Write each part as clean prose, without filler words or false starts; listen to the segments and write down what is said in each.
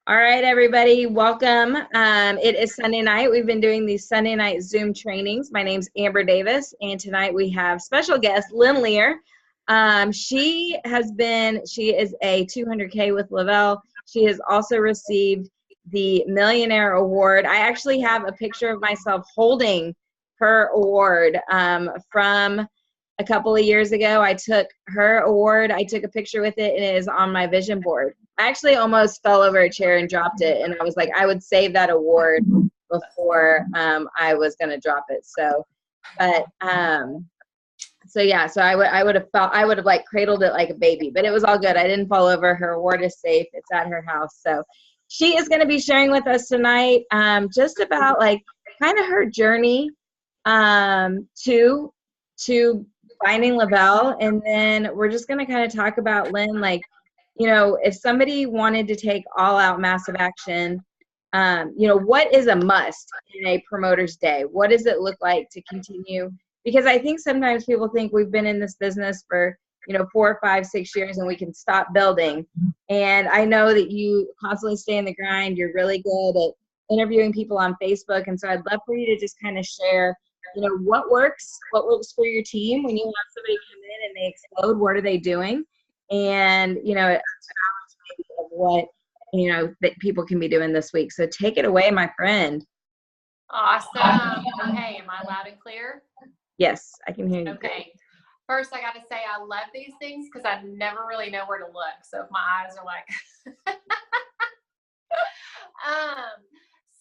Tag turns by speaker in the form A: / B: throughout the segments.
A: All right, everybody, welcome. It is Sunday night. We've been doing these Sunday night Zoom trainings. My name's Amber Davis, and tonight we have special guest Lynn Lear. She is a 200K with Lavelle. She has also received the Millionaire Award. I actually have a picture of myself holding her award from a couple of years ago. I took her award, I took a picture with it, and it is on my vision board. I actually almost fell over a chair and dropped it, and I was like, I would save that award before I was gonna drop it. So I would have like cradled it like a baby, but it was all good. I didn't fall over. Her award is safe. It's at her house. So she is going to be sharing with us tonight just about like kind of her journey to finding Lavelle, and then we're just going to kind of talk about Lynn, like, you know, if somebody wanted to take all out massive action, you know, what is a must in a promoter's day? What does it look like to continue? Because I think sometimes people think we've been in this business for, you know, 4, 5, 6 years and we can stop building. And I know that you constantly stay in the grind. You're really good at interviewing people on Facebook. And so I'd love for you to just kind of share, you know, what works for your team when you have somebody come in and they explode. What are they doing? And, you know, of what, you know, that people can be doing this week. So take it away, my friend.
B: Awesome. Okay, am I loud and clear?
A: Yes, I can hear you.
B: Okay. First, I got to say I love these things because I never really know where to look. So if my eyes are like,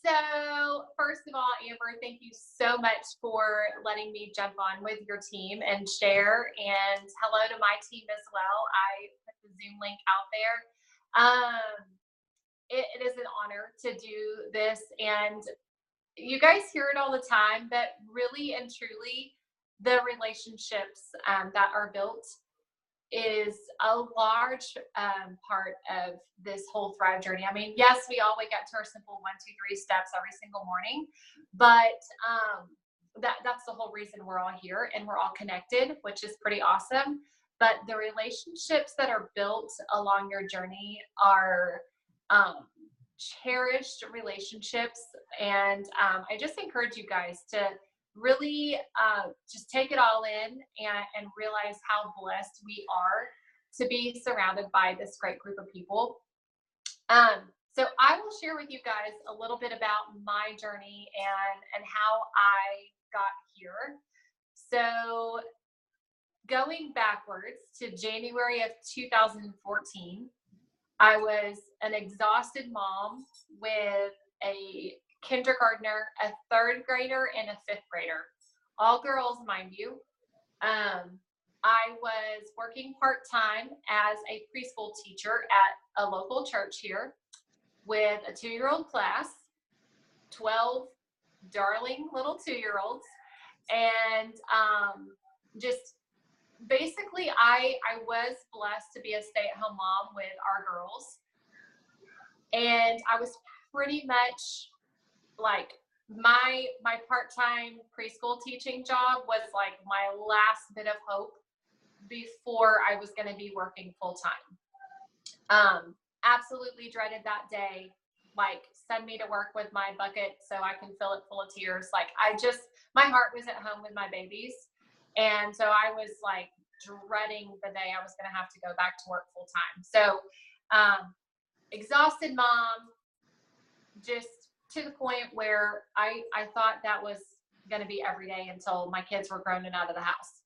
B: so first of all, Amber, thank you so much for letting me jump on with your team and share. And hello to my team as well. I put the Zoom link out there. It is an honor to do this, and you guys hear it all the time, but really and truly, the relationships that are built is a large part of this whole Thrive journey. I mean, yes, we all wake up to our simple 1, 2, 3 steps every single morning, but that's the whole reason we're all here and we're all connected, which is pretty awesome. But the relationships that are built along your journey are cherished relationships, and I just encourage you guys to really just take it all in and realize how blessed we are to be surrounded by this great group of people. So I will share with you guys a little bit about my journey and how I got here. So going backwards to January of 2014, I was an exhausted mom with a kindergartner, a 3rd grader, and a 5th grader, all girls, mind you. I was working part-time as a preschool teacher at a local church here with a 2-year-old class, 12 darling little 2-year-olds, and just basically I was blessed to be a stay-at-home mom with our girls, and I was pretty much like my part-time preschool teaching job was like my last bit of hope before I was going to be working full-time. Absolutely dreaded that day. Like, send me to work with my bucket so I can fill it full of tears. Like, my heart was at home with my babies. And so I was like dreading the day I was going to have to go back to work full-time. So exhausted mom, just to the point where I thought that was going to be every day until my kids were grown and out of the house.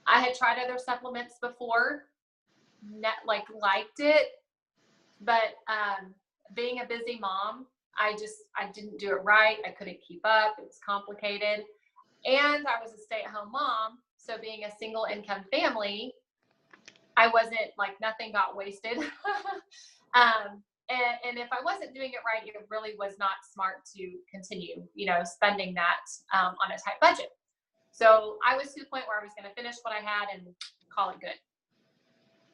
B: I had tried other supplements before, liked it, but being a busy mom, I didn't do it right. I couldn't keep up. It was complicated. And I was a stay-at-home mom. So being a single income family, I wasn't like, nothing got wasted. And if I wasn't doing it right, it really was not smart to continue, you know, spending that on a tight budget. So I was to the point where I was going to finish what I had and call it good.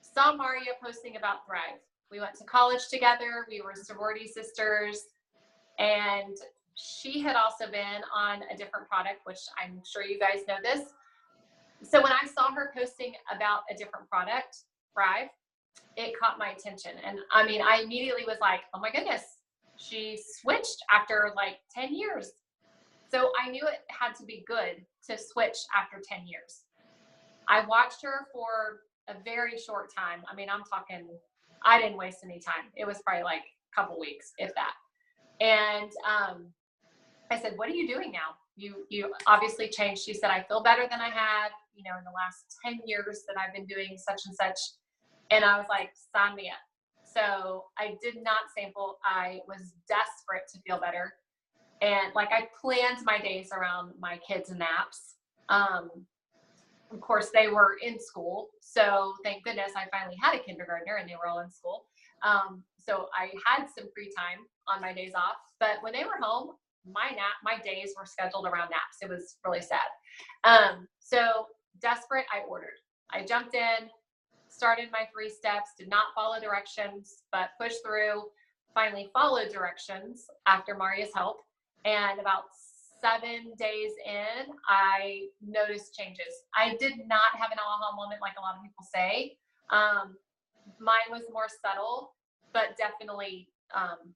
B: Saw Maria posting about Thrive. We went to college together. We were sorority sisters, and she had also been on a different product, which I'm sure you guys know this. So when I saw her posting about a different product, Thrive, it caught my attention. And I mean, I immediately was like, oh my goodness, she switched after like 10 years. So I knew it had to be good to switch after 10 years. I watched her for a very short time. I mean, I'm talking, I didn't waste any time. It was probably like a couple weeks, if that. And I said, what are you doing now? You obviously changed. She said, I feel better than I had, you know, in the last 10 years that I've been doing such and such. And I was like, sign me up. So I did not sample. I was desperate to feel better. And like, I planned my days around my kids' naps. Of course, they were in school. So thank goodness I finally had a kindergartner and they were all in school. So I had some free time on my days off. But when they were home, my days were scheduled around naps. It was really sad. So desperate, I ordered. I jumped in, started my 3 steps, did not follow directions, but pushed through, finally followed directions after Maria's help. And about 7 days in, I noticed changes. I did not have an aha moment like a lot of people say. Mine was more subtle, but definitely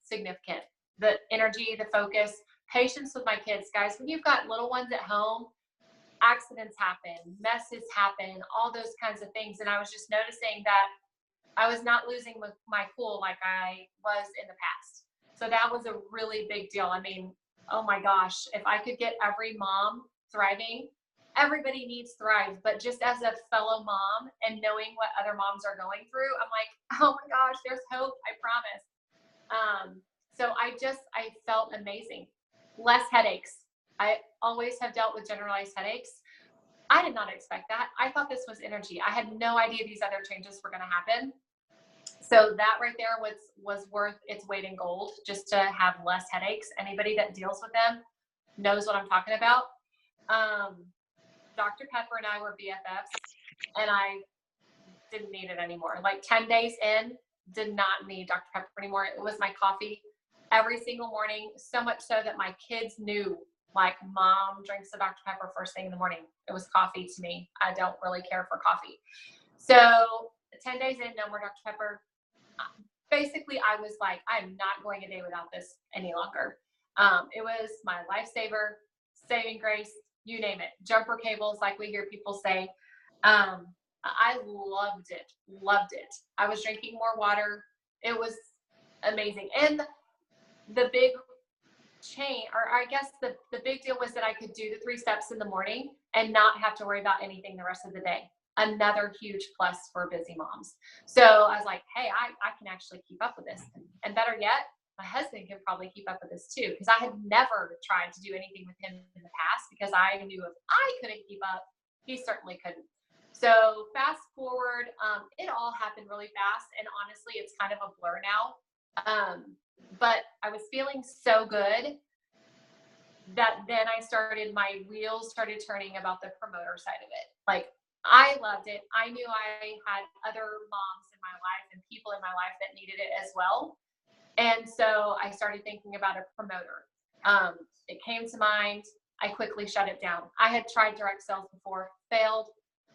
B: significant. The energy, the focus, patience with my kids. Guys, when you've got little ones at home, accidents happen, messes happen, all those kinds of things. And I was just noticing that I was not losing my cool like I was in the past. So that was a really big deal. I mean, oh my gosh, if I could get every mom thriving, everybody needs thrive, but just as a fellow mom and knowing what other moms are going through, I'm like, oh my gosh, there's hope, I promise. So I felt amazing. Less headaches. I always have dealt with generalized headaches. I did not expect that. I thought this was energy. I had no idea these other changes were going to happen. So that right there was worth its weight in gold, just to have less headaches. Anybody that deals with them knows what I'm talking about. Dr. Pepper and I were BFFs, and I didn't need it anymore. Like 10 days in, did not need Dr. Pepper anymore. It was my coffee every single morning, so much so that my kids knew, like, mom drinks a Dr. Pepper first thing in the morning. It was coffee to me. I don't really care for coffee. So 10 days in, no more Dr. Pepper. Basically, I was like, I'm not going a day without this any longer. It was my lifesaver, saving grace, you name it. Jumper cables, like we hear people say. I loved it. I was drinking more water. It was amazing. And the big change, or I guess the big deal was that I could do the 3 steps in the morning and not have to worry about anything the rest of the day. Another huge plus for busy moms. So I was like, hey, I can actually keep up with this. And better yet, my husband can probably keep up with this too, because I had never tried to do anything with him in the past, because I knew if I couldn't keep up, he certainly couldn't. So fast forward, it all happened really fast. And honestly, it's kind of a blur now. But I was feeling so good that then my wheels started turning about the promoter side of it. Like, I loved it. I knew I had other moms in my life and people in my life that needed it as well. And so I started thinking about a promoter. It came to mind. I quickly shut it down. I had tried direct sales before, failed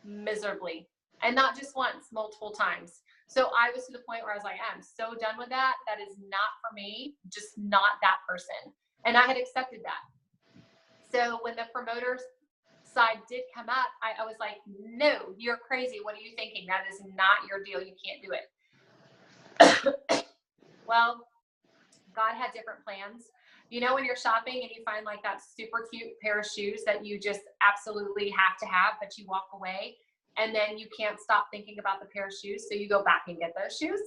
B: miserably, and not just once, multiple times. So I was to the point where I was like, I'm so done with that. That is not for me, just not that person. And I had accepted that. So when the promoter side did come up, I was like, no, you're crazy. What are you thinking? That is not your deal. You can't do it. Well, God had different plans. You know, when you're shopping and you find like that super cute pair of shoes that you just absolutely have to have, but you walk away and then you can't stop thinking about the pair of shoes, so you go back and get those shoes.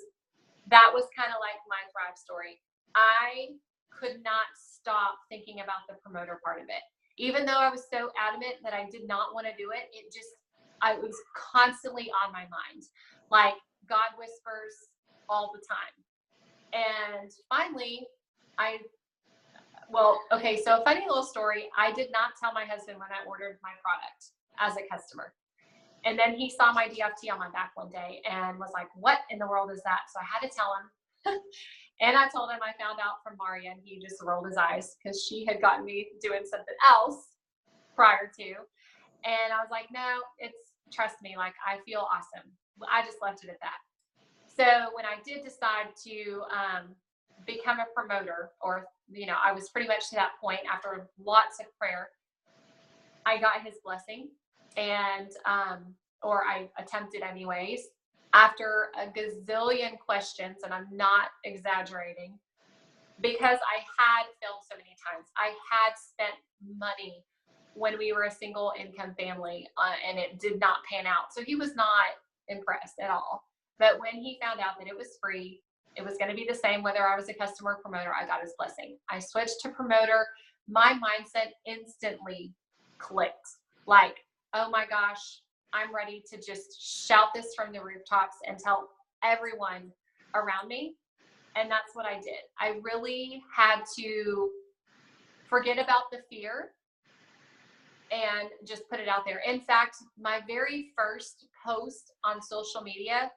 B: That was kind of like my Thrive story. I could not stop thinking about the promoter part of it. Even though I was so adamant that I did not want to do it, I was constantly on my mind. Like, God whispers all the time. And finally, so a funny little story. I did not tell my husband when I ordered my product as a customer. And then he saw my DFT on my back one day and was like, what in the world is that? So I had to tell him. And I told him I found out from Maria, and he just rolled his eyes because she had gotten me doing something else prior to. And I was like, no, trust me, like, I feel awesome. I just left it at that. So when I did decide to become a promoter, or, I was pretty much to that point after lots of prayer, I got his blessing, and, or I attempted anyways, after a gazillion questions, and I'm not exaggerating, because I had failed so many times. I had spent money when we were a single income family, and it did not pan out. So he was not impressed at all. But when he found out that it was free, it was going to be the same whether I was a customer or promoter, I got his blessing. I switched to promoter. My mindset instantly clicked. Like, oh my gosh, I'm ready to just shout this from the rooftops and tell everyone around me. And that's what I did. I really had to forget about the fear and just put it out there. In fact, my very first post on social media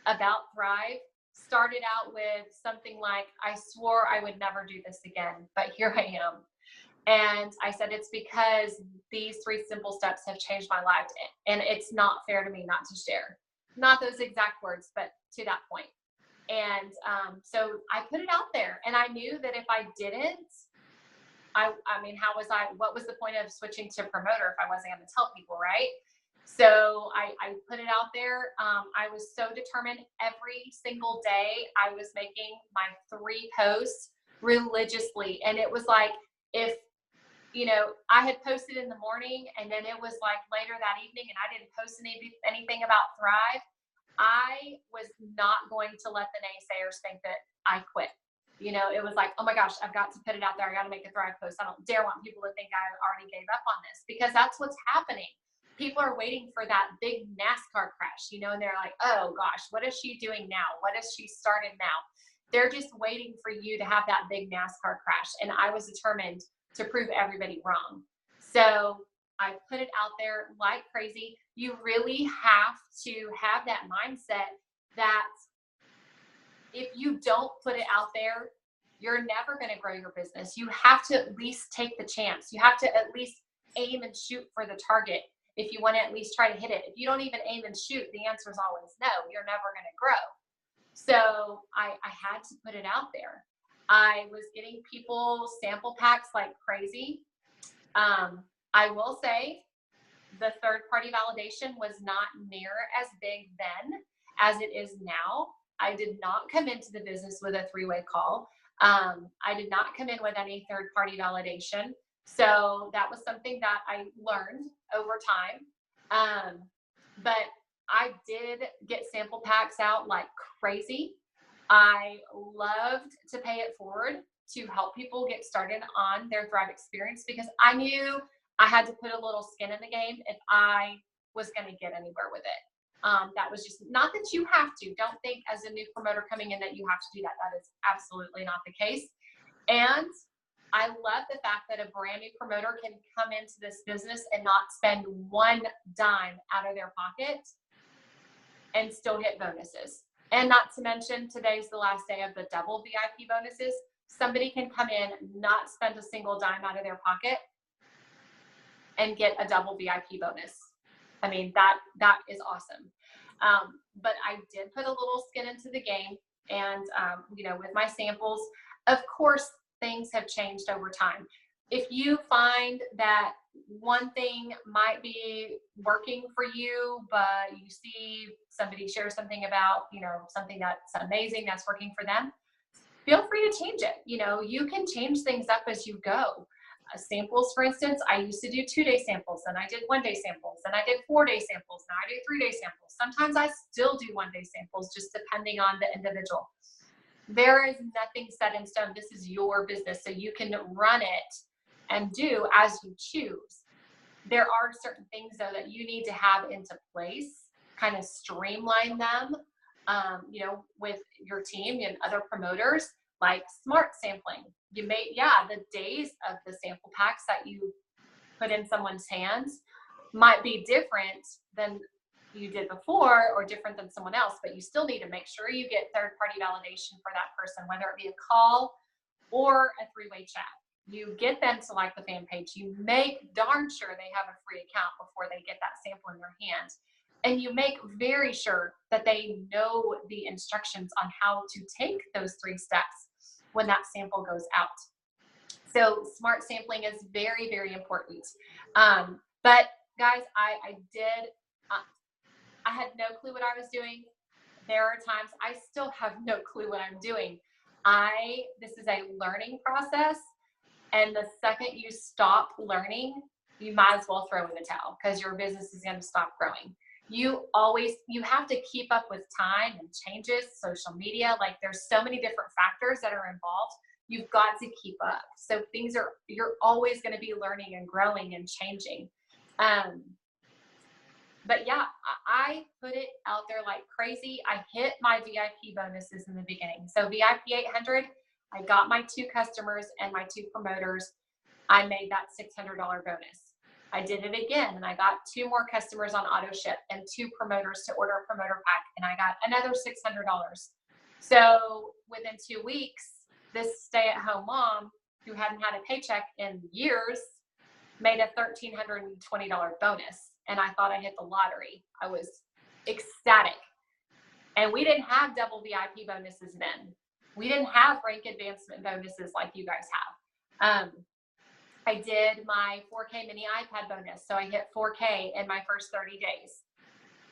B: about Thrive started out with something like, I swore I would never do this again, but here I am. And I said, it's because these 3 simple steps have changed my life, and it's not fair to me not to share. Not those exact words, but to that point. And so I put it out there, and I knew that if I didn't, what was the point of switching to promoter if I wasn't going to tell people, right? So I put it out there. I was so determined. Every single day I was making my 3 posts religiously. And it was like, if, I had posted in the morning, and then it was like later that evening and I didn't post anything about Thrive, I was not going to let the naysayers think that I quit. It was like, oh my gosh, I've got to put it out there. I got to make a Thrive post. I don't dare want people to think I already gave up on this, because that's what's happening. People are waiting for that big NASCAR crash, and they're like, oh gosh, what is she doing now? What has she started now? They're just waiting for you to have that big NASCAR crash. And I was determined to prove everybody wrong. So I put it out there like crazy. You really have to have that mindset that if you don't put it out there, you're never going to grow your business. You have to at least take the chance. You have to at least aim and shoot for the target if you want to at least try to hit it. If you don't even aim and shoot, the answer is always no. You're never going to grow. So I had to put it out there. I was getting people sample packs like crazy. I will say the third-party validation was not near as big then as it is now. I did not come into the business with a 3-way call. I did not come in with any third-party validation. So that was something that I learned over time. But I did get sample packs out like crazy. I loved to pay it forward to help people get started on their Thrive experience, because I knew I had to put a little skin in the game if I was going to get anywhere with it. That was just not that you have to. Don't think as a new promoter coming in that you have to do that. That is absolutely not the case. And I love the fact that a brand new promoter can come into this business and not spend 1 dime out of their pocket and still hit bonuses. And not to mention, today's the last day of the double VIP bonuses. Somebody can come in, not spend a single dime out of their pocket, and get a double VIP bonus. I mean, that is awesome. But I did put a little skin into the game, and with my samples, of course, things have changed over time. If you find that one thing might be working for you, but you see somebody share something about, something that's amazing that's working for them, feel free to change it. You can change things up as you go. Samples, for instance, I used to do 2-day samples, and I did 1-day samples, and I did 4-day samples, now I do 3-day samples. Sometimes I still do 1-day samples, just depending on the individual. There is nothing set in stone. This is your business, so you can run it and do as you choose. There are certain things, though, that you need to have into place, kind of streamline them, with your team and other promoters, like smart sampling. The days of the sample packs that you put in someone's hands might be different than you did before, or different than someone else, but you still need to make sure you get third-party validation for that person, whether it be a call or a 3-way chat. You get them to like the fan page. You make darn sure they have a free account before they get that sample in their hands. And you make very sure that they know the instructions on how to take those 3 steps when that sample goes out. So smart sampling is very, very important. But guys, I had no clue what I was doing. There are times I still have no clue what I'm doing. This is a learning process. And the second you stop learning, you might as well throw in the towel because your business is going to stop growing. You have to keep up with time and changes, social media. Like there's so many different factors that are involved. You've got to keep up. So you're always going to be learning and growing and changing. But yeah, I put it out there like crazy. I hit my VIP bonuses in the beginning. So VIP 800, I got my 2 customers and my 2 promoters. I made that $600 bonus. I did it again and I got 2 more customers on auto ship and 2 promoters to order a promoter pack and I got another $600. So within 2 weeks, this stay-at-home mom who hadn't had a paycheck in years made a $1,320 bonus. And I thought I hit the lottery. I was ecstatic. And we didn't have double VIP bonuses then. We didn't have rank advancement bonuses like you guys have. I did my 4K mini iPad bonus. So I hit 4K in my first 30 days.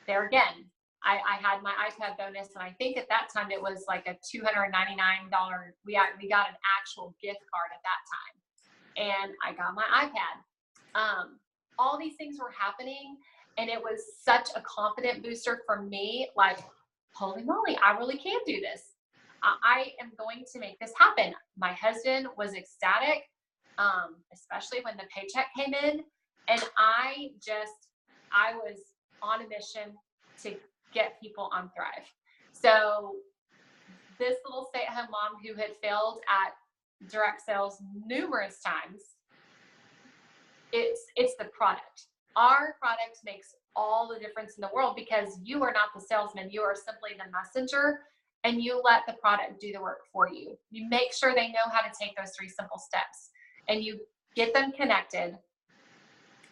B: There again, I had my iPad bonus. And I think at that time it was like a $299. We got an actual gift card at that time. And I got my iPad. All these things were happening and it was such a confident booster for me. Like, holy moly, I really can do this. I am going to make this happen. My husband was ecstatic, especially when the paycheck came in. And I was on a mission to get people on Thrive. So this little stay-at-home mom who had failed at direct sales numerous times, it's the product. Our product makes all the difference in the world because you are not the salesman. You are simply the messenger and you let the product do the work for you. You make sure they know how to take those 3 simple steps and you get them connected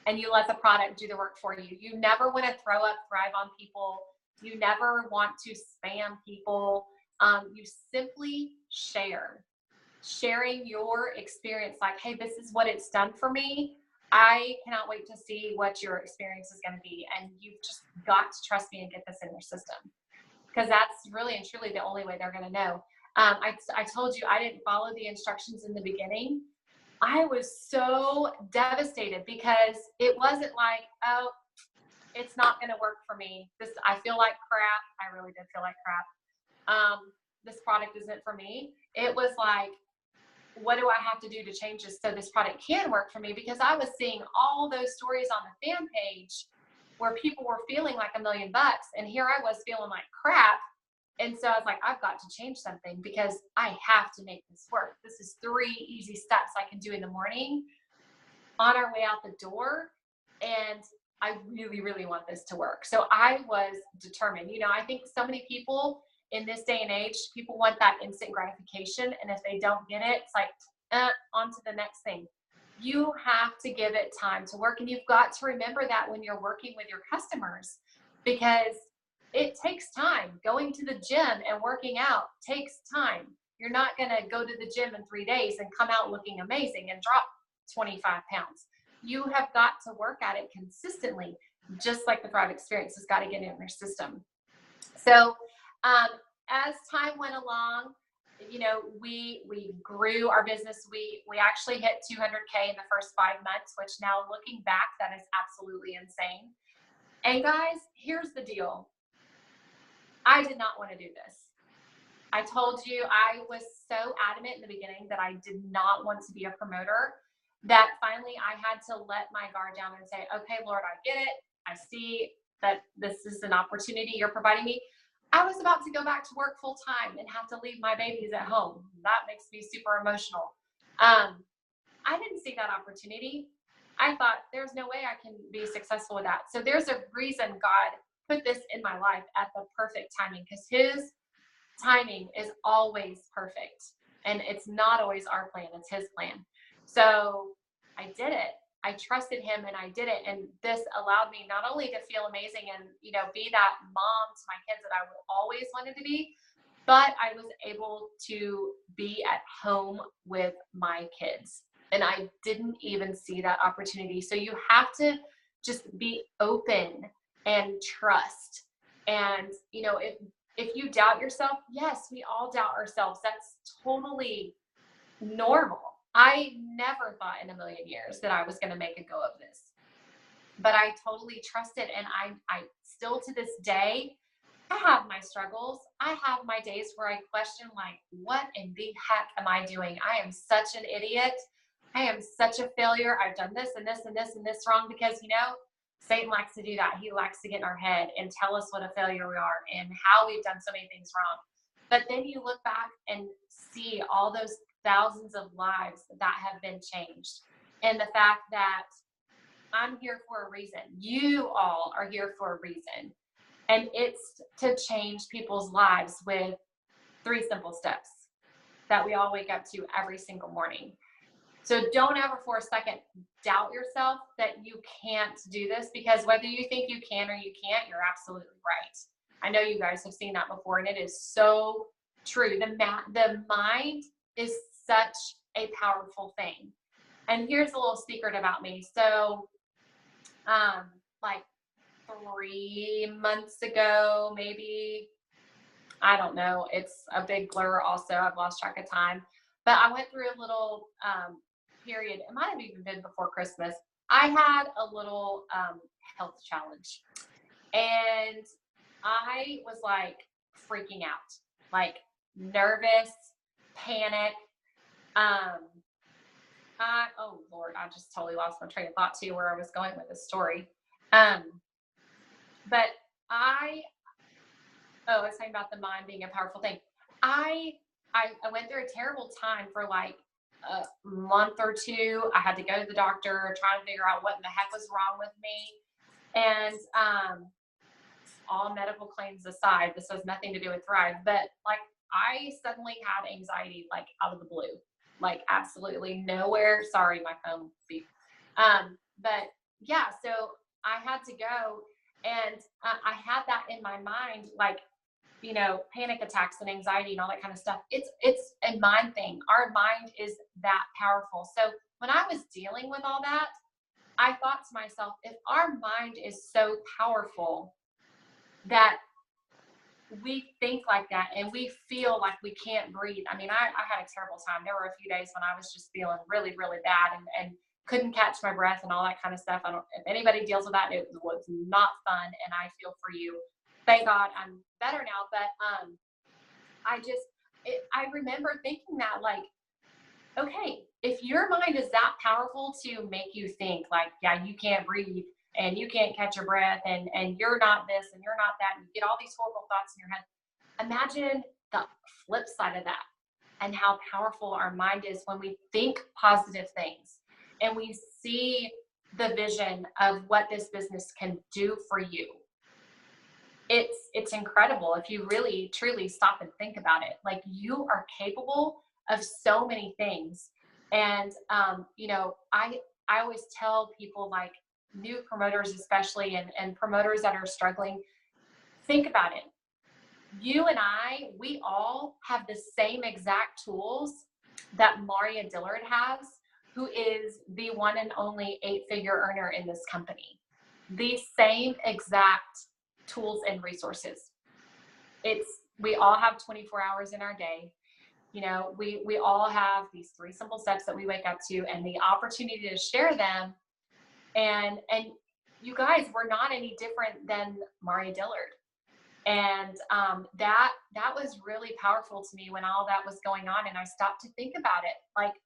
B: and you let the product do the work for you. You never want to throw up Thrive on people. You never want to spam people. You simply sharing your experience like, hey, this is what it's done for me. I cannot wait to see what your experience is going to be. And you've just got to trust me and get this in your system because that's really and truly the only way they're going to know. I told you I didn't follow the instructions in the beginning. I was so devastated because it wasn't like, oh, it's not going to work for me. I feel like crap. I really did feel like crap. This product isn't for me. It was like, what do I have to do to change this so this product can work for me? Because I was seeing all those stories on the fan page where people were feeling like $1 million and here I was feeling like crap. And so I was like, I've got to change something because I have to make this work. This is 3 easy steps I can do in the morning on our way out the door. And I really, really want this to work. So I was determined. I think so many people in this day and age, people want that instant gratification. And if they don't get it, it's like, on to the next thing. You have to give it time to work. And you've got to remember that when you're working with your customers, because it takes time. Going to the gym and working out takes time. You're not going to go to the gym in 3 days and come out looking amazing and drop 25 pounds. You have got to work at it consistently, just like the Thrive experience has got to get in your system. So, as time went along, we grew our business. We actually hit 200K in the first 5 months, which now looking back, that is absolutely insane. And guys, here's the deal. I did not want to do this. I told you I was so adamant in the beginning that I did not want to be a promoter that finally I had to let my guard down and say, okay, Lord, I get it. I see that this is an opportunity you're providing me. I was about to go back to work full time and have to leave my babies at home. That makes me super emotional. I didn't see that opportunity. I thought there's no way I can be successful with that. So there's a reason God put this in my life at the perfect timing, because his timing is always perfect. And it's not always our plan, it's his plan. So I did it. I trusted him and I did it. And this allowed me not only to feel amazing and, be that mom to my kids that I always wanted to be, but I was able to be at home with my kids. And I didn't even see that opportunity. So you have to just be open and trust. And, if you doubt yourself, yes, we all doubt ourselves. That's totally normal. I never thought in a million years that I was going to make a go of this, but I totally trusted. And I still to this day, I have my struggles. I have my days where I question, like, what in the heck am I doing? I am such an idiot. I am such a failure. I've done this and this and this and this wrong because, Satan likes to do that. He likes to get in our head and tell us what a failure we are and how we've done so many things wrong. But then you look back and see all those thousands of lives that have been changed. And the fact that I'm here for a reason. You all are here for a reason. And it's to change people's lives with 3 simple steps that we all wake up to every single morning. So don't ever for a second doubt yourself that you can't do this, because whether you think you can or you can't, you're absolutely right. I know you guys have seen that before, and it is so true. The mind is such a powerful thing. And here's a little secret about me. So, like 3 months ago, maybe, I don't know. It's a big blur also. I've lost track of time. But I went through a little period. It might have even been before Christmas. I had a little health challenge. And I was like freaking out, like nervous, panic. Oh Lord, I just totally lost my train of thought too, where I was going with this story. But I was talking about the mind being a powerful thing. I went through a terrible time for like a month or 2. I had to go to the doctor, trying to figure out what in the heck was wrong with me. And all medical claims aside, this has nothing to do with Thrive, but like I suddenly had anxiety, like out of the blue, like absolutely nowhere. Sorry, my phone beep. But yeah, so I had to go, and I had that in my mind, like, panic attacks and anxiety and all that kind of stuff. It's a mind thing. Our mind is that powerful. So when I was dealing with all that, I thought to myself, if our mind is so powerful that we think like that and we feel like we can't breathe. I mean, I had a terrible time. There were a few days when I was just feeling really, really bad and couldn't catch my breath and all that kind of stuff. If anybody deals with that, it was not fun. And I feel for you. Thank God I'm better now. But I remember thinking that, like, okay, if your mind is that powerful to make you think like, yeah, you can't breathe and you can't catch your breath and you're not this and you're not that, and you get all these horrible thoughts in your head. Imagine the flip side of that and how powerful our mind is when we think positive things and we see the vision of what this business can do for you. It's incredible if you really truly stop and think about it. Like, you are capable of so many things. And I always tell people, like new promoters especially, and promoters that are struggling, think about it. You and we all have the same exact tools that Maria Dillard has, who is the one and only 8-figure earner in this company. The same exact tools and resources. We all have 24 hours in our day. We all have these 3 simple steps that we wake up to, and the opportunity to share them. And you guys, we're not any different than Maria Dillard. And that was really powerful to me when all that was going on, and I stopped to think about it. Like,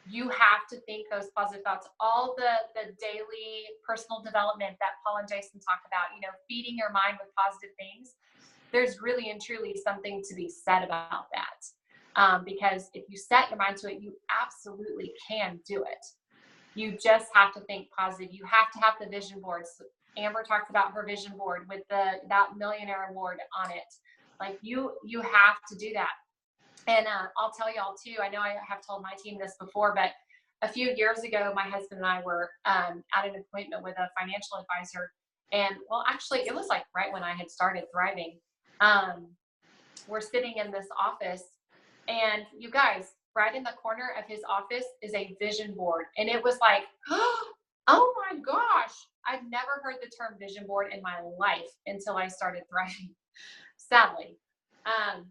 B: you have to think those positive thoughts. All the daily personal development that Paul and Jason talk about, feeding your mind with positive things. There's really and truly something to be said about that. Because if you set your mind to it, you absolutely can do it. You just have to think positive. You have to have the vision boards. Amber talked about her vision board with that millionaire award on it. Like, you have to do that. And I'll tell y'all too, I know I have told my team this before, but a few years ago, my husband and I were at an appointment with a financial advisor. And well, actually, it was like right when I had started Thriving. Um, we're sitting in this office, and you guys, right in the corner of his office is a vision board. And it was like, oh my gosh, I've never heard the term vision board in my life until I started Thriving, sadly. Um,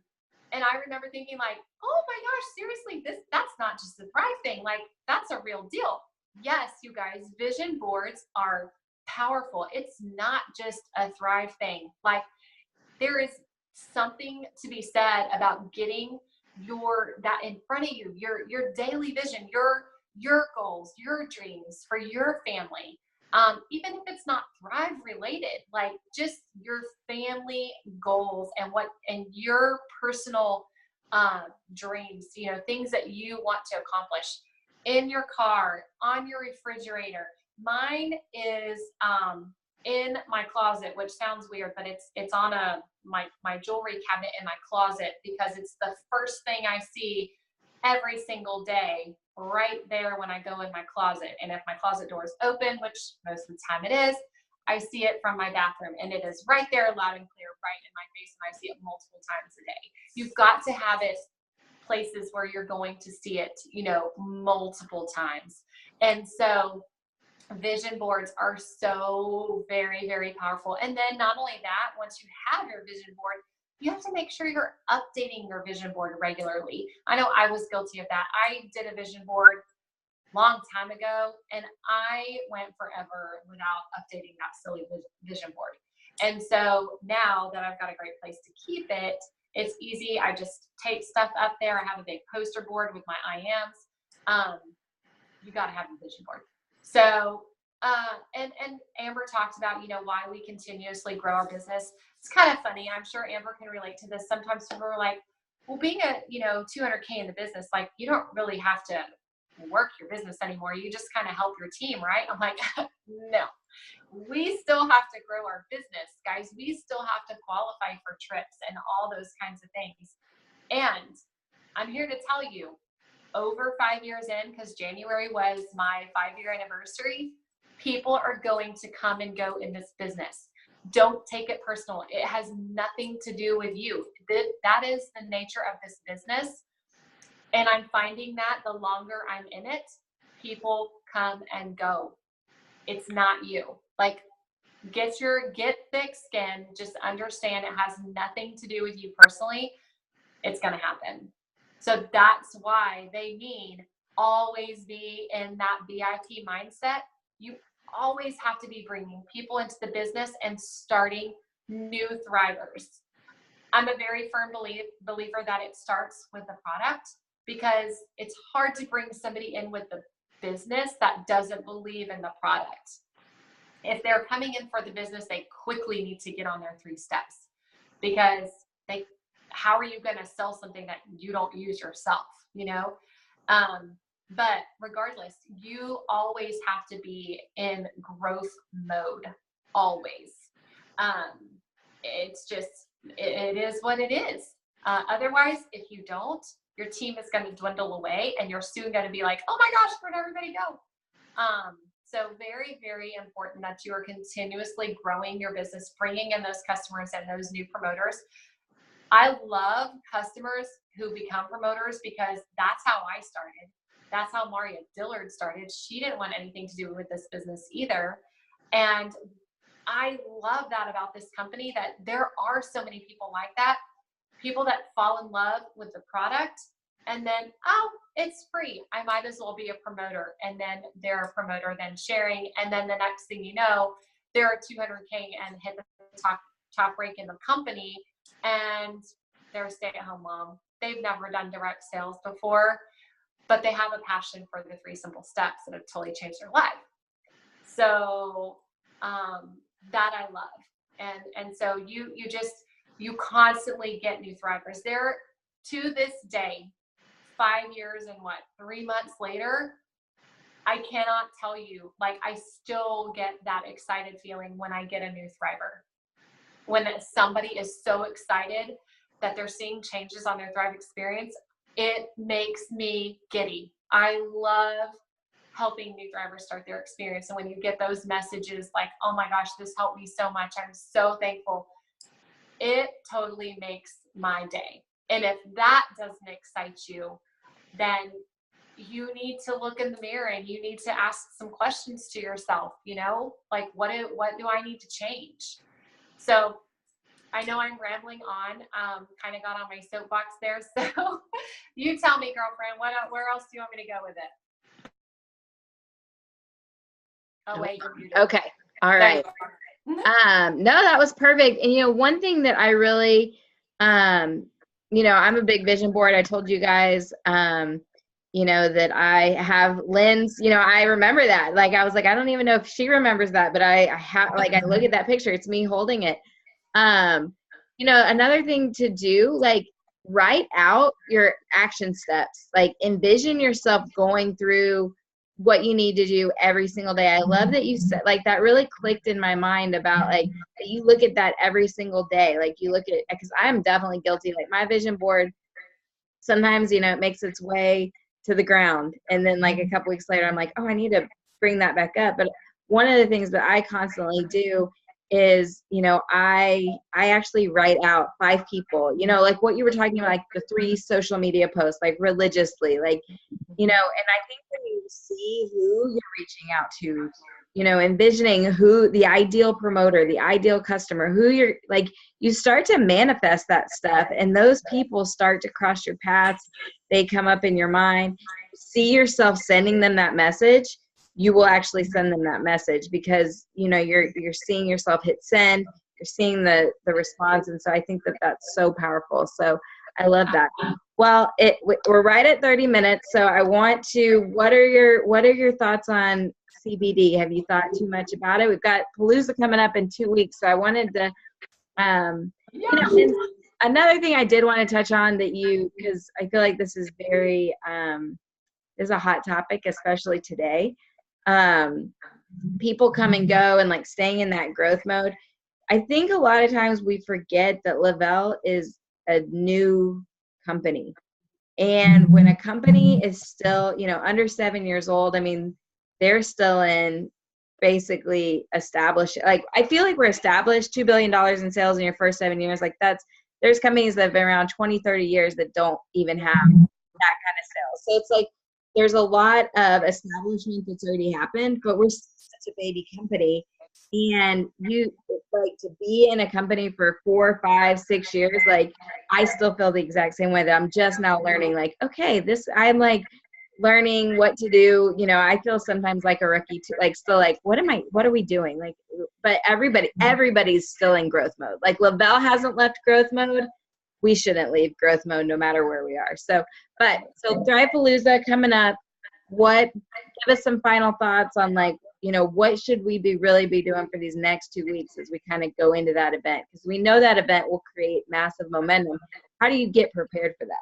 B: and I remember thinking like, oh my gosh, seriously, that's not just a Thrive thing. Like, that's a real deal. Yes, you guys, vision boards are powerful. It's not just a Thrive thing. Like, there is something to be said about getting that in front of you, your daily vision, your goals, your dreams for your family. Even if it's not Thrive related, like just your family goals and your personal dreams, things that you want to accomplish in your car, on your refrigerator. Mine is in my closet, which sounds weird, but it's on my jewelry cabinet in my closet, because it's the first thing I see every single day right there when I go in my closet. And if my closet door is open, which most of the time it is, I see it from my bathroom, and it is right there loud and clear, right in my face, and I see it multiple times a day. You've got to have it places where you're going to see it, multiple times. And so vision boards are so very, very powerful. And then not only that, once you have your vision board, you have to make sure you're updating your vision board regularly. I know I was guilty of that. I did a vision board a long time ago, and I went forever without updating that silly vision board. And so now that I've got a great place to keep it, it's easy. I just tape stuff up there. I have a big poster board with my IMs. You got to have a vision board. So, and Amber talked about, why we continuously grow our business. It's kind of funny. I'm sure Amber can relate to this. Sometimes people are like, well, being a, 200K in the business, like you don't really have to work your business anymore. You just kind of help your team, right? I'm like, no, we still have to grow our business, guys. We still have to qualify for trips and all those kinds of things. And I'm here to tell you, over 5 years in, because January was my 5-year anniversary, people are going to come and go in this business. Don't take it personal. It has nothing to do with you. That is the nature of this business. And I'm finding that the longer I'm in it, people come and go. It's not you. Like, get thick skin. Just understand it has nothing to do with you personally. It's going to happen. So that's why they mean always be in that VIP mindset. You always have to be bringing people into the business and starting new thrivers. I'm a very firm believer that it starts with the product, because it's hard to bring somebody in with the business that doesn't believe in the product. If they're coming in for the business, they quickly need to get on their 3 steps, because how are you going to sell something that you don't use yourself, but regardless, you always have to be in growth mode, always. It's just, it is what it is. Otherwise, if you don't, your team is going to dwindle away, and you're soon going to be like, oh my gosh, where'd everybody go? So very, very important that you are continuously growing your business, bringing in those customers and those new promoters. I love customers who become promoters, because that's how I started. That's how Maria Dillard started. She didn't want anything to do with this business either. And I love that about this company, that there are so many people like that, people that fall in love with the product, and then, oh, it's free, I might as well be a promoter. And then they're a promoter, then sharing. And then the next thing you know, they're a 200K and hit the top rank in the company, and they're a stay-at-home mom. They've never done direct sales before, but they have a passion for the 3 simple steps that have totally changed their life. So that I love. And so you constantly get new thrivers. There, to this day, 5 years and 3 months later, I cannot tell you, like, I still get that excited feeling when I get a new thriver. When somebody is so excited that they're seeing changes on their Thrive experience, it makes me giddy. I love helping new drivers start their experience. And when you get those messages like, oh my gosh, this helped me so much, I'm so thankful, it totally makes my day. And if that doesn't excite you, then you need to look in the mirror and you need to ask some questions to yourself, like what do I need to change? So I know I'm rambling on, kind of got on my soapbox there. So you tell me, girlfriend, where else do you want me to go with it? Oh, wait, you're muted.
A: Okay. All right. No, that was perfect. And, one thing that I really, I'm a big vision board. I told you guys, that I have Lynn's, I remember that. Like, I was like, I don't even know if she remembers that, but I have, like, I look at that picture, it's me holding it. Another thing to do, like, write out your action steps, like envision yourself going through what you need to do every single day. I love that you said, like, that really clicked in my mind about, like, that you look at that every single day. Like, you look at it, because I am definitely guilty. Like, my vision board, sometimes, it makes its way to the ground. And then, like, a couple weeks later, I'm like, oh, I need to bring that back up. But one of the things that I constantly do is, I actually write out 5 people, like what you were talking about, like the 3 social media posts, like religiously, like, and I think when you see who you're reaching out to, envisioning who the ideal promoter, the ideal customer, who you're, like, you start to manifest that stuff, and those people start to cross your paths. They come up in your mind. See yourself sending them that message. You will actually send them that message, because, you're seeing yourself hit send, you're seeing the response. And so I think that that's so powerful. So I love that. Well, we're right at 30 minutes. So I want to, what are your thoughts on CBD? Have you thought too much about it? We've got Palooza coming up in 2 weeks. So I wanted to, and another thing I did want to touch on because I feel like this is very, is a hot topic, especially today. People come and go, and, like, staying in that growth mode. I think a lot of times we forget that Lavelle is a new company. And when a company is still, under 7 years old, I mean, they're still in basically established. Like, I feel like we're established $2 billion in sales in your first 7 years. Like, there's companies that have been around 20, 30 years that don't even have that kind of sales. So it's like, there's a lot of establishment that's already happened, but we're such a baby company. And you, like, to be in a company for 4, 5, 6 years, like, I still feel the exact same way, that I'm just now learning, like, okay, I'm, like, learning what to do. I feel sometimes like a rookie too, like, still, like, what are we doing? Like, but everybody's still in growth mode. Like, Lavelle hasn't left growth mode. We shouldn't leave growth mode no matter where we are. So Thrive-Palooza coming up. Give us some final thoughts on, like, what should we really be doing for these next 2 weeks as we kind of go into that event? Because we know that event will create massive momentum. How do you get prepared for that?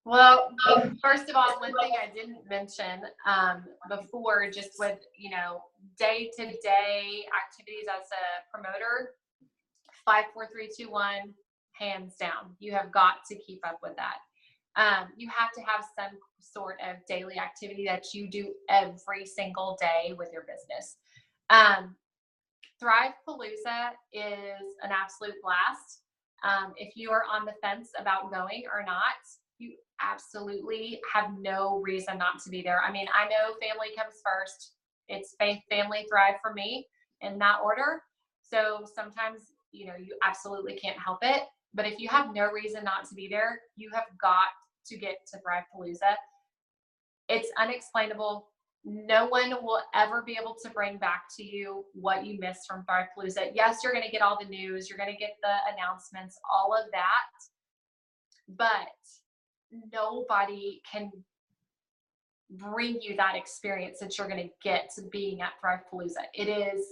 B: Well, first of all, one thing I didn't mention before, just with, day-to-day activities as a promoter, 5, 4, 3, 2, 1, hands down. You have got to keep up with that. You have to have some sort of daily activity that you do every single day with your business. Thrive-Palooza is an absolute blast. If you are on the fence about going or not, you absolutely have no reason not to be there. I mean, I know family comes first. It's faith, family, thrive for me in that order. So sometimes, you absolutely can't help it. But if you have no reason not to be there, you have got to get to Thrive-Palooza. It's unexplainable. No one will ever be able to bring back to you what you missed from Thrive-Palooza. Yes, you're going to get all the news. You're going to get the announcements, all of that. But nobody can bring you that experience that you're going to get to being at Thrive-Palooza. It is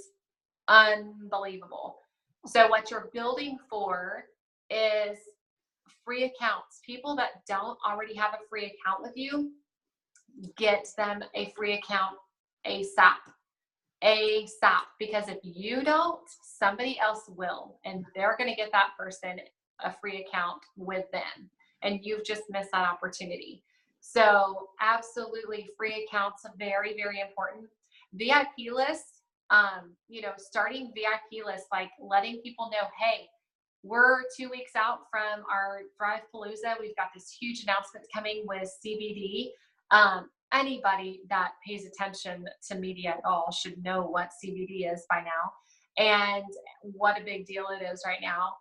B: unbelievable. So what you're building for is free accounts. People that don't already have a free account with you, get them a free account ASAP. Because if you don't, somebody else will, and they're going to get that person a free account with them, and you've just missed that opportunity. So absolutely free accounts are very, very important. VIP lists, starting VIP lists, like letting people know, hey, we're 2 weeks out from our Thrive Palooza. We've got this huge announcement coming with CBD. Anybody that pays attention to media at all should know what CBD is by now and what a big deal it is right now.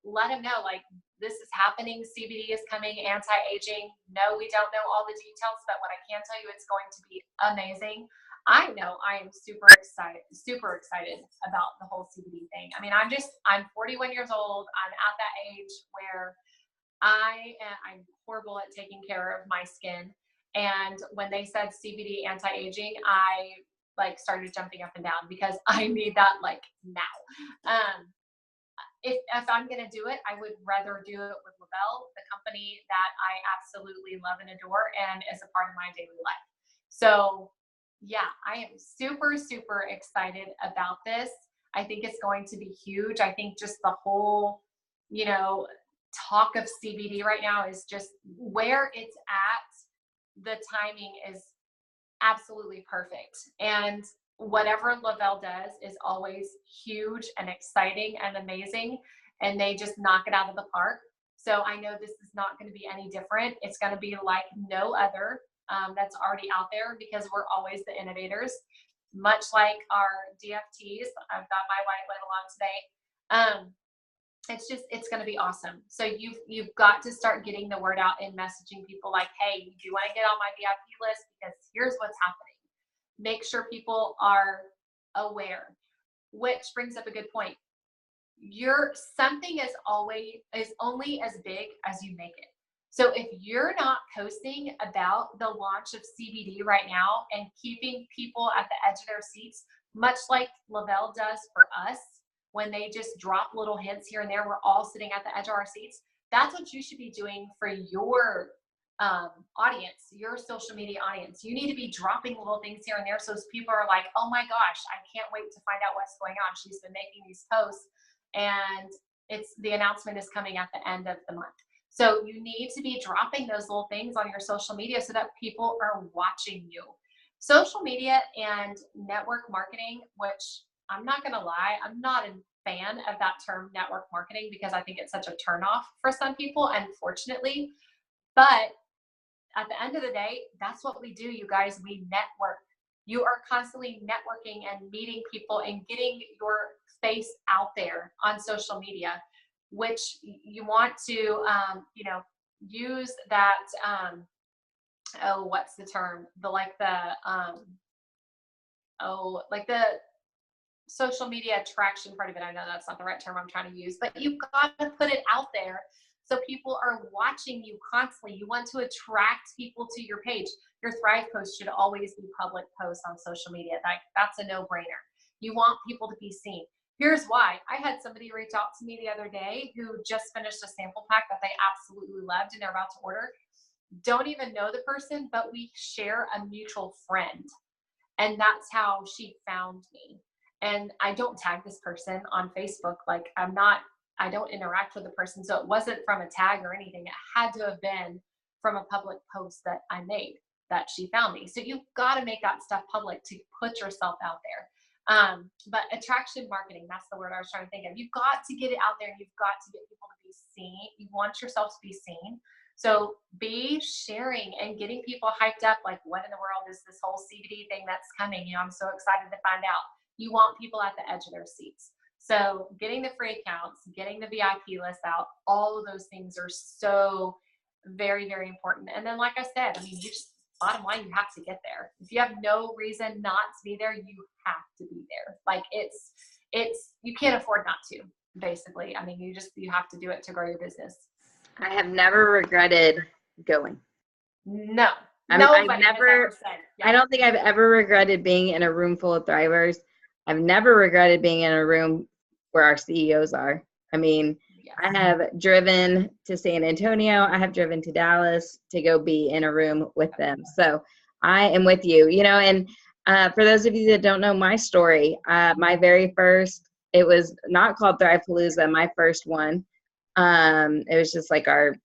B: Let them know, like, this is happening. CBD is coming, anti-aging. No, we don't know all the details, but what I can tell you, it's going to be amazing. I know I am super excited about the whole CBD thing. I mean, I'm 41 years old. I'm at that age where I'm horrible at taking care of my skin. And when they said CBD anti-aging, I like started jumping up and down because I need that like now. If I'm going to do it, I would rather do it with Lavelle, the company that I absolutely love and adore and is a part of my daily life. So yeah, I am super, super excited about this. I think it's going to be huge. I think just the whole, talk of CBD right now is just where it's at. The timing is absolutely perfect. And whatever Lavelle does is always huge and exciting and amazing. And they just knock it out of the park. So I know this is not going to be any different. It's going to be like no other that's already out there because we're always the innovators. Much like our DFTs, I've got my white label on today. It's going to be awesome. So you've got to start getting the word out and messaging people like, hey, you do want to get on my VIP list because here's what's happening. Make sure people are aware, which brings up a good point. Something is only as big as you make it. So if you're not posting about the launch of CBD right now and keeping people at the edge of their seats, much like Lavelle does for us, when they just drop little hints here and there, we're all sitting at the edge of our seats. That's what you should be doing for your audience, your social media audience. You need to be dropping little things here and there so people are like, oh my gosh, I can't wait to find out what's going on. She's been making these posts and the announcement is coming at the end of the month. So you need to be dropping those little things on your social media so that people are watching you. Social media and network marketing, which I'm not going to lie, I'm not a fan of that term network marketing because I think it's such a turnoff for some people, unfortunately. But at the end of the day, that's what we do, you guys. We network. You are constantly networking and meeting people and getting your face out there on social media, which you want to, use that, what's the term? The social media attraction part of it. I know that's not the right term I'm trying to use, but you've got to put it out there so people are watching you constantly. You want to attract people to your page. Your Thrive post should always be public posts on social media. That's a no-brainer. You want people to be seen. Here's why. I had somebody reach out to me the other day who just finished a sample pack that they absolutely loved and they're about to order. Don't even know the person, but we share a mutual friend. And that's how she found me. And I don't tag this person on Facebook. Like I don't interact with the person. So it wasn't from a tag or anything. It had to have been from a public post that I made that she found me. So you've got to make that stuff public to put yourself out there. But attraction marketing, that's the word I was trying to think of. You've got to get it out there and you've got to get people to be seen. You want yourself to be seen. So be sharing and getting people hyped up. Like, what in the world is this whole CBD thing that's coming? I'm so excited to find out. You want people at the edge of their seats. So getting the free accounts, getting the VIP list out, all of those things are so very, very important. And then, like I said, bottom line, you have to get there. If you have no reason not to be there, you have to be there. Like you can't afford not to, basically. You have to do it to grow your business.
A: I have never regretted going.
B: No.
A: I don't think I've ever regretted being in a room full of Thrivers. I've never regretted being in a room where our CEOs are. Yes. I have driven to San Antonio. I have driven to Dallas to go be in a room with them. So I am with you, and for those of you that don't know my story, my very first, it was not called Thrive Palooza, my first one. It was just like our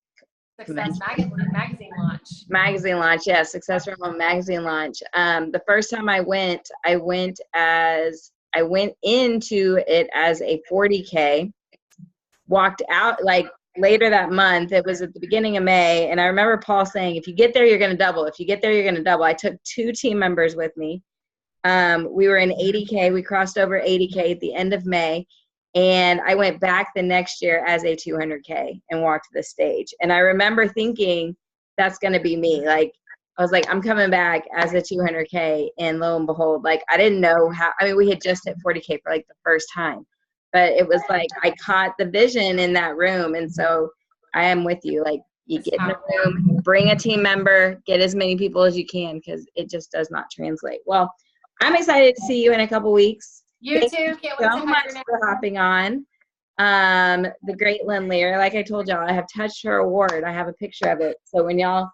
B: Success magazine launch.
A: Magazine launch, yeah, Success from Home magazine launch. The first time I went into it as a 40K, walked out like later that month. It was at the beginning of May. And I remember Paul saying, if you get there, you're going to double. If you get there, you're going to double. I took 2 team members with me. We were in 80K. We crossed over 80K at the end of May. And I went back the next year as a 200K and walked the stage. And I remember thinking, that's going to be me. Like, I was like, I'm coming back as a 200K. And lo and behold, like, I didn't know how, I mean, we had just hit 40K for like the first time. But it was like, I caught the vision in that room. And so I am with you. Like, you get in the room, bring a team member, get as many people as you can, because it just does not translate. Well, I'm excited to see you in a couple weeks.
B: You too. Can't wait
A: so much for hopping on. The great Lynn Lear. Like I told y'all, I have touched her award. I have a picture of it. So when y'all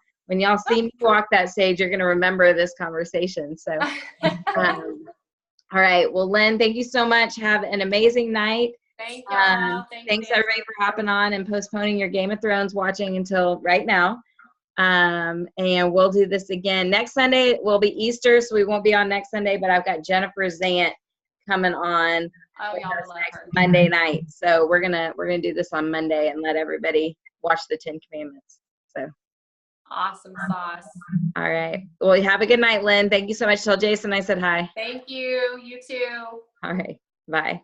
A: see me walk that stage, you're going to remember this conversation. So, all right. Well, Lynn, thank you so much. Have an amazing night.
B: Thank you.
A: Thanks everybody for hopping on and postponing your Game of Thrones watching until right now. And we'll do this again next Sunday. Will be Easter, so we won't be on next Sunday. But I've got Jennifer Zant coming on next Monday night. So we're gonna do this on Monday and let everybody watch the 10 Commandments. So
B: awesome sauce.
A: All right. Well, have a good night, Lynn. Thank you so much. Tell Jason I said hi.
B: Thank you. You too.
A: All right. Bye.